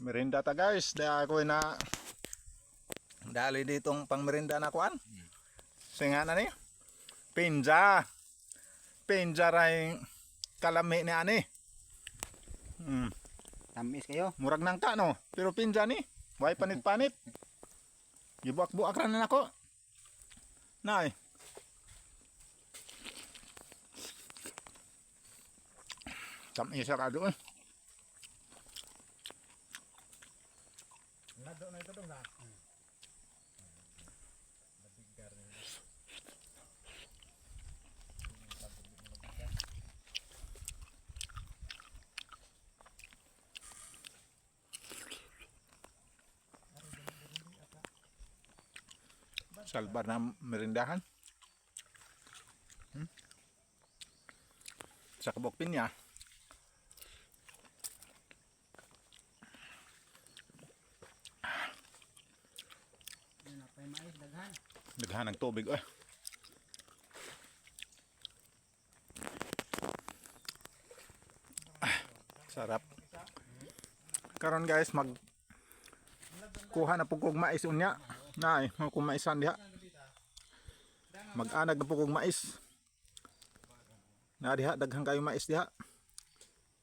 Merinda ta guys, dahil ako na dali ditong pang merinda na kuan. Singa na ni. Pinja. Pinja ray kalami ni ani. Tamis kayo. Murag nang ka no, pero pinja ni. Way panit-panit. Gibuak-buak ra na nako. Nay. Tamis ra do. Nado na ito dong na. Salbar na merindahan. Sa kabok pinya. Daghan ng tubig sarap. Karon guys mag kuha na pugog mais unya. Nay, kung maisan diha. Mag-anag na pugog mais. Na diha daghang kayo mais diha.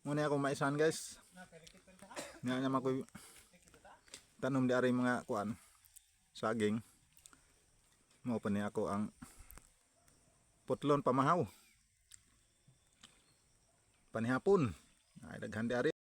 Muna ako maisan guys. Nya naman ko tanom di ari mga kuan. Saging. Mao pa ni ako ang putlon pamahaw. Panihapon. Ay daghan di ari.